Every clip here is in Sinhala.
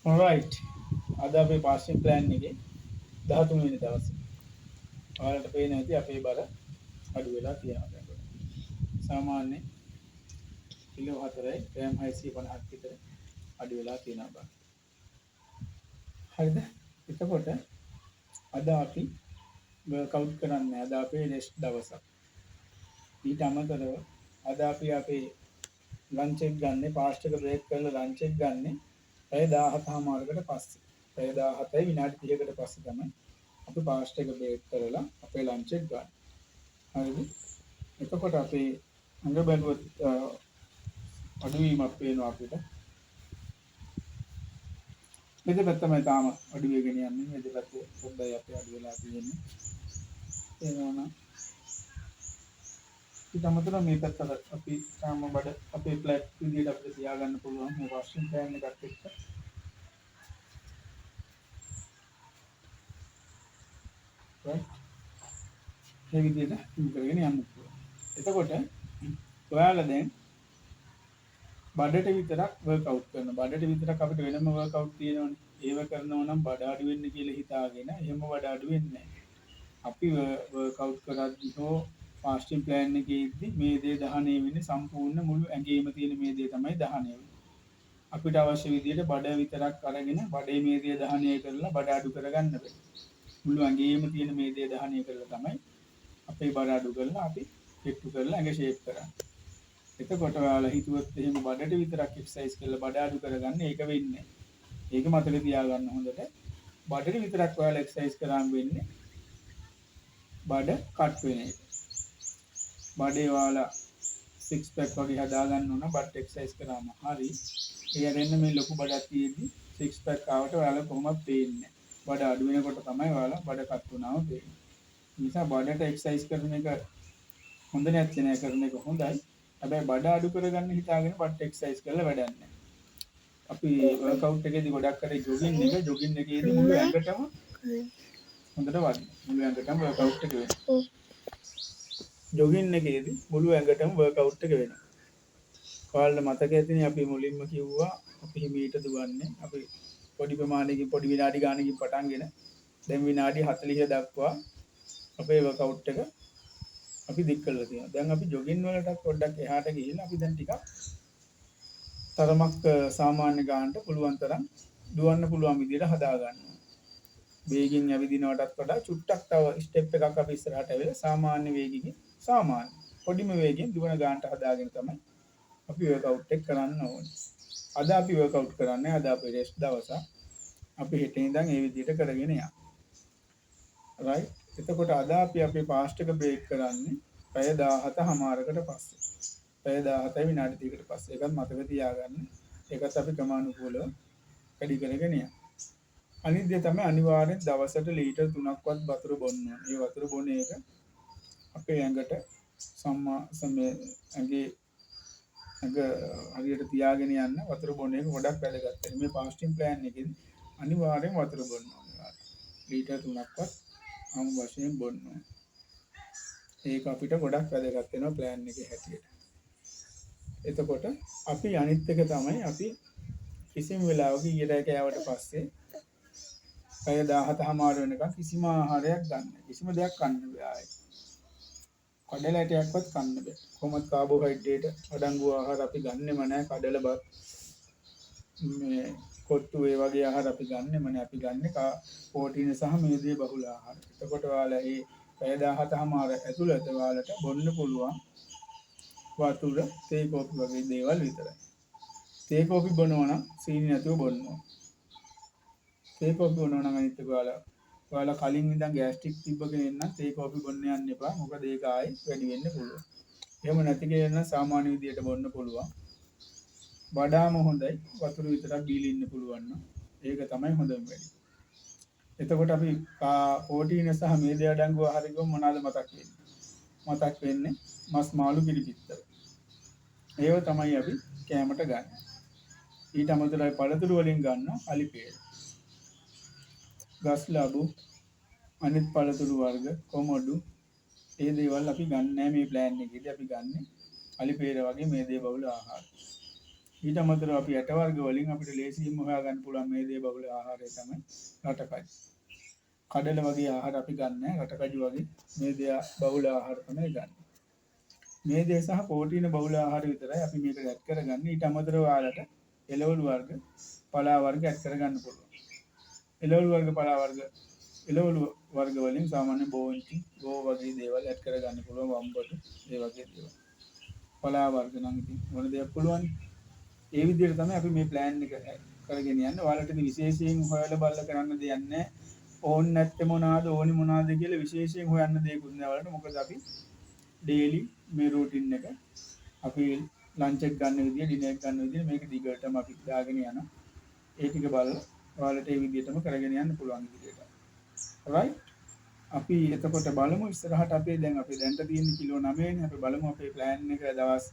alright අද අපේ පාස්ටිං ප්ලෑන් එකේ 13 වෙනි දවසේ. ඔයාලට පේන ඇති අපේ බර අඩු වෙලා තියෙනවා දැන්. සාමාන්‍ය කිලෝ 4යි ග්‍රෑම් 650ක් විතර අඩු වෙලා තියෙනවා බර. හරිද? එතකොට අද අපි වර්කවුට් කරන්නේ අද අපේ රෙස්ට් දවසක්. ඊට අමතරව අද අපි අපේ ලන්ච් එක ගන්න පාස්ට් එක බ්‍රේක් කරලා ලන්ච් එක ගන්න පැය 17:00කට පස්සේ. පැය 17යි විනාඩි 30කට පස්සේ තමයි අපි පාස්ට් එක බ්‍රේක් කරලා අපේ ලන්ච් එක ගන්න. හරිද? එතකොට අපේ අඟ බැලුවොත් අඩුවීමක් පේනවා අපිට. මෙද පැත්තමයි තාම අඩු වෙගෙන යන්නේ. මෙද පැත්ත පොඩ්ඩයි අපේ අඩු වෙලා තියෙන්නේ. එනවා ඊට අමතරව මේ පැත්තට අපි තාම බඩ අපේ ෆ්ලැට් විදියට අපිට තියාගන්න පුළුවන් මේ වොෂින් ප්ලෑන් එකත් එක්ක. ඒ විදිහට කරගෙන යන්න පුළුවන්. එතකොට ඔයාලා දැන් බඩට විතරක් වර්ක්අවුට් කරනවා. බඩට විතරක් අපිට වෙනම වර්ක්අවුට් තියෙනවනේ. ඒව කරනවා නම් බඩ අඩු වෙන්න කියලා හිතාගෙන එහෙම බඩ අඩු වෙන්නේ නැහැ. අපි වර්ක්අවුට් කරද්දී හෝ ෆාස්ටිං ප්ලෑන් එකේ ඉද්දි මේ දේ දහණය වෙන්නේ සම්පූර්ණ මුළු ඇඟේම තියෙන මේ දේ තමයි දහණය වෙන්නේ. අපිට අවශ්‍ය විදිහට බඩ විතරක් අරගෙන බඩේ මේ දේ දහණය කරලා බඩ අඩු කරගන්න බෑ. මුළු ඇඟේම තියෙන මේ දේ දහණය කරලා තමයි අපේ බඩ අඩු කරලා අපි පිට්ටු කරලා ඇඟ ෂේප් කරන්නේ. එතකොට ඔයාලා හිතුවොත් එහෙම බඩට විතරක් එක්සර්සයිස් කරලා බඩ අඩු කරගන්න ඒක වෙන්නේ නැහැ. ඒක මතක තියාගන්න හොඳට. බඩට විතරක් ඔයාලා එක්සර්සයිස් කරාම වෙන්නේ බඩ කට් වෙන එක. බඩේ ඔයාලා 6 පැක් වගේ හදාගන්න ඕන බඩ එක්සර්සයිස් කරාම. හරි. ඒ රෙන්න මේ ලොකු බඩක් තියෙද්දි 6 පැක් ආවට ඔයාලා කොහොමද පේන්නේ? බඩ අඩු වෙනකොට තමයි ඔයාලා බඩ කට් වුණාම පේන්නේ. නිසා බඩට එක්සර්සයිස් කරන එක හොඳ නැත්නම් නෑ කරන එක හොඳයි. හැබැයි බඩ අඩු කරගන්න හිතාගෙන බඩ එක්සර්සයිස් කරලා වැඩක් නෑ. අපි වර්ක්අවුට් එකේදී ගොඩක් කරේ ජොගින් එකේදී මුළු ඇඟටම හොඳට වදින. මුළු ඇඟටම වර්ක්අවුට් එක වෙනවා. ජොගින් එකේදී මුළු ඇඟටම වර්ක්අවුට් එක වෙනවා. ඔයාලට මතක ඇතිනේ අපි මුලින්ම කිව්වා අපි හිමීට දුවන්නේ. අපි පොඩි ප්‍රමාණයකින් පොඩි විනාඩි ගානකින් පටන්ගෙන දැන් විනාඩි 40 දක්වා අපේ වර්ක්අවුට් එක අපි දික් කරලා තියෙනවා. දැන් අපි ජොගින් වලට පොඩ්ඩක් එහාට ගිහිල්ලා අපි දැන් ටිකක් තරමක් සාමාන්‍ය ගානට පුළුවන් තරම් දුවන්න පුළුවන් විදිහට හදා ගන්නවා. වේගින් ඇවිදිනවටත් වඩා චුට්ටක් තව ස්ටෙප් එකක් අපි ඉස්සරහට ඇවිල්ලා සාමාන්‍ය වේගකින් සාමාන්‍ය පොඩිම වේගයෙන් දුවන ගානට හදාගෙන තමයි අපි වර්ක්අවුට් එක කරන්න ඕනේ. අද අපි වර්ක්අවුට් කරන්නේ අද අපේ රෙස්ට් දවස. අපි හෙට ඉඳන් ඒ විදිහට කරගෙන යනවා. රයිට්. එතකොට අද අපි අපේ පාස්ට් එක බ්‍රේක් කරන්නේ පැය 17:00කට පස්සේ. පැය 17යි විනාඩි 30කට පස්සේ. ඒකත් මතක තියාගන්න. ඒකත් අපි ක්‍රමානුකූලව වැඩි කරගෙන යනවා. අනිත් දේ තමයි අනිවාර්යෙන් දවසට ලීටර් 3ක්වත් වතුර බොන්න ඕනේ. මේ වතුර බොන එක අපේ ඇඟට ඇඟේ හරියට තියාගෙන යන්න වතුර බොන එක ගොඩක් වැදගත්. මේ පාස්ටිං ප්ලෑන් එකේදී අනිවාර්යෙන් වතුර බොන්න ඕනේ. ලීටර් 3ක්වත් අමු වශයෙන් බොන්න ඕනේ. ඒක අපිට ගොඩක් වැදගත් වෙනවා ප්ලෑන් එකේ හැටියට. එතකොට අපි අනිත් එක තමයි අපි කිසිම වෙලාවක ඊට කෑවට පස්සේ පැය 17:00 වෙනකන් කිසිම ආහාරයක් ගන්න. කිසිම දෙයක් කන්න බෑ ආයේ. කඩල ඇටයක්වත් කන්න බෑ. කොහොමද කාබෝහයිඩ්‍රේට් අඩංගු ආහාර අපි ගන්නෙම නැහැ. කඩල බත් මේ කොට්ටු ඒ වගේ ආහාර අපි ගන්නෙම නැහැ. අපි ගන්නේ ප්‍රෝටීන සහ මේදේ බහුල ආහාර. එතකොට ඔයාලා මේ පැය 17:00 ඇතුළත ඔයාලට බොන්න පුළුවන් වතුර තේ කෝපි වගේ දේවල් විතරයි. තේ කෝපි බොනවා නම් සීනි නැතුව බොන්න ඕන. තේ කෝපි බොනවා නම් අනිත් එක ඔයාලා කලින් ඉඳන් ගෑස්ට්‍රික් තිබ්බ කෙනෙක් නම් තේ කෝපි බොන්න යන්න එපා. මොකද ඒක ආයි වැඩි වෙන්න පුළුවන්. එහෙම නැති කෙනෙක් නම් සාමාන්‍ය විදියට බොන්න පුළුවන්. වඩාම හොඳයි වතුර විතරක් බීලා ඉන්න පුළුවන් නම් ඒක තමයි හොඳම වැඩි. එතකොට අපි ප්‍රෝටීන සහ මේද අඩංගු ආහාර ගොම මොනවාද මතක් වෙන්නේ? මතක් වෙන්නේ මස් මාළු පිළිපිත්තර. ඒව තමයි අපි කෑමට ගන්න. ඊට අමතරව පළතුරු වලින් ගන්න අලිපේර. ගස් ලැබු අනිත් පළතුරු වර්ග කොමඩු ඒ දේවල් අපි ගන්න නැහැ මේ ප්ලෑන් එකේදී. අපි ගන්න අලිපේර වගේ මේදේ බහුල ආහාර. ඊට අමතරව අපි ඇට වර්ග වලින් අපිට ලේසියෙන්ම හොයාගන්න පුළුවන් මේදේ බහුල ආහාරය තමයි රටකජු. කඩල වගේ ආහාර අපි ගන්න නැහැ. රටකජු වගේ මේදේ බහුල ආහාර තමයි ගන්න. මේදේ සහ ප්‍රෝටීන බහුල ආහාර විතරයි අපි මේකට ඇඩ් කරගන්නේ. ඊට අමතරව ඔයාලට එළවලු වර්ග, පලා වර්ග ඇඩ් කරගන්න පුළුවන්. එළවලු වර්ග, පලා වර්ග, එළවලු වර්ග වලින් සාමාන්‍ය බෝන්චි, ගෝ වගේ දේවල් ඇඩ් කරගන්න පුළුවන්. වම්බඩු ඒ වගේ දේවල්. පලා වර්ග නම් ඉතින් මොන දෙයක් පුළුවන්. ඒ විදිහට තමයි අපි මේ ප්ලෑන් එක කරගෙන යන්නේ. ඔයාලට ඉතින් විශේෂයෙන් හොයලා බලලා කරන්න දෙයක් නැහැ. ඕන් නැත්තේ මොනවාද ඕනි මොනවාද කියලා විශේෂයෙන් හොයන්න දෙයක්වත් නැහැ ඔයාලට. මොකද අපි ඩේලි මේ රූටින් එක අපි ලන්ච් එක ගන්න විදිය, ඩිනර් එක ගන්න විදිය මේක දිගටම අපි දාගෙන යනවා. ඒ ටික බලලා ඔයාලට ඒ විදිහටම කරගෙන යන්න පුළුවන් විදිහට. right? අපි එතකොට බලමු ඉස්සරහට අපේ දැන් දැන්ට තියෙන කිලෝ 9නේ. අපි බලමු අපේ ප්ලෑන් එක දවස්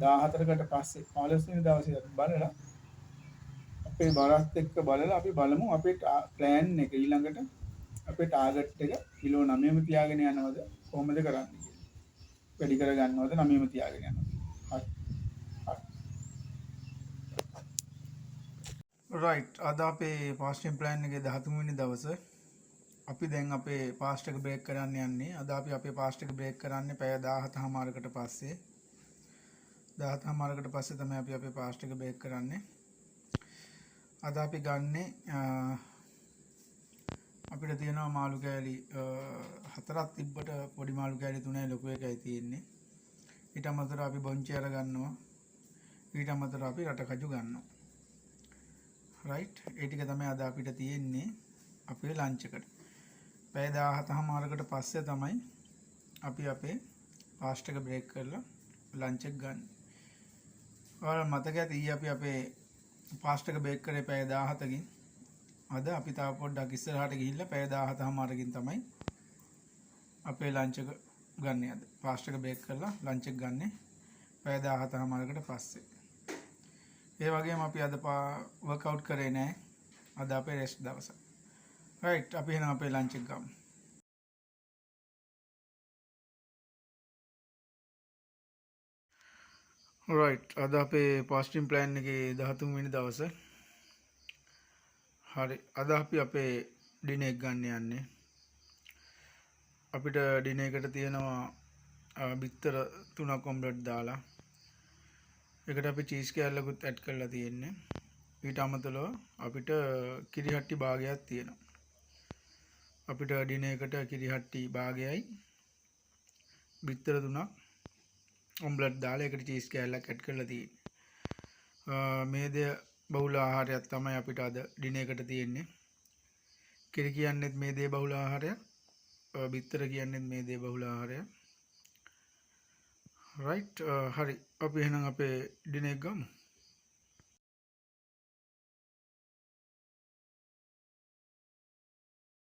14කට පස්සේ 15 වෙනි දවසේ අපි බලලා අපේ බරත් එක්ක බලලා අපි බලමු අපේ ප්ලෑන් එක ඊළඟට අපේ ටාගට් එක කිලෝ 9ම තියාගෙන යනවද කොහොමද කරන්නේ කියලා. වැඩි කර ගන්නවද 9ම තියාගෙන යනවද? හරි. right. අද අපේ ෆාස්ටින් ප්ලෑන් එකේ 13 වෙනි දවසේ අපි දැන් අපේ ෆාස්ට් එක බ්‍රේක් කරන්න යන්නේ. අද අපි අපේ ෆාස්ට් එක බ්‍රේක් කරන්නේ පැය 17:00කට පස්සේ. 17:00කට පස්සේ තමයි අපි අපේ ෆාස්ට් එක බ්‍රේක් කරන්නේ. අද අපි ගන්නේ අපිට තියෙනවා මාළු කෑලි 4ක් තිබ්බට පොඩි මාළු කෑලි 3යි ලොකු එකයි තියෙන්නේ. ඊට අමතරව අපි බොන්චි අර ගන්නවා. ඊට අමතරව අපි රටකජු ගන්නවා. right? ඒ ටික තමයි අද අපිට තියෙන්නේ අපේ ලන්ච් එකට. පැය 17:00කට පස්සේ තමයි අපි අපේ ෆාස්ට් එක බ්‍රේක් කරලා ලන්ච් එක ගන්න. ඔයාලා මතක ඇති ඊයේ අපි අපේ ෆාස්ට් එක බ්‍රේක් කරේ පැය 17කින්. අද අපි තාම පොඩ්ඩක් ඉස්සරහට ගිහිල්ලා පැය 17:00කින් තමයි අපේ ලන්ච් එක ගන්න. අද ෆාස්ට් එක බ්‍රේක් කරලා ලන්ච් එක ගන්න පැය 17:00කට පස්සේ. ඒ වගේම අපි අද වර්ක්අවුට් කරේ නැහැ. අද අපේ රෙස්ට් දවස. right. අපි එහෙනම් අපේ ලන්ච් එක ගමු. right. අද අපේ ෆාස්ටින් ප්ලෑන් එකේ 13 වෙනි දවසේ. හරි. අද අපි අපේ ඩිනර් එක ගන්න යන්නේ. අපිට ඩිනර් එකට තියෙනවා බිත්තර 3ක් ඔම්ලට් දාලා. ඒකට අපි චීස් කෑල්ලකුත් ඇඩ් කරලා තියෙන්නේ. ඊට අමතරව අපිට කිරිහට්ටි භාගයක් තියෙනවා. අපිට ඩිනර් එකට කිරිහට්ටි භාගයයි බිත්තර 3ක් ඔම්ලට් දාලා ඒකට චීස් කෑල්ලක් ඇඩ් කරලා තියෙන්නේ. මේදය බහුල ආහාරයක් තමයි අපිට අද ඩිනර් එකට තියෙන්නේ. කිරි කියන්නේත් මේදේ බහුල ආහාරයක්. බිත්තර කියන්නේත් මේදේ බහුල ආහාරයක්. right. හරි. අපි එහෙනම් අපේ ඩිනර් එක ගමු.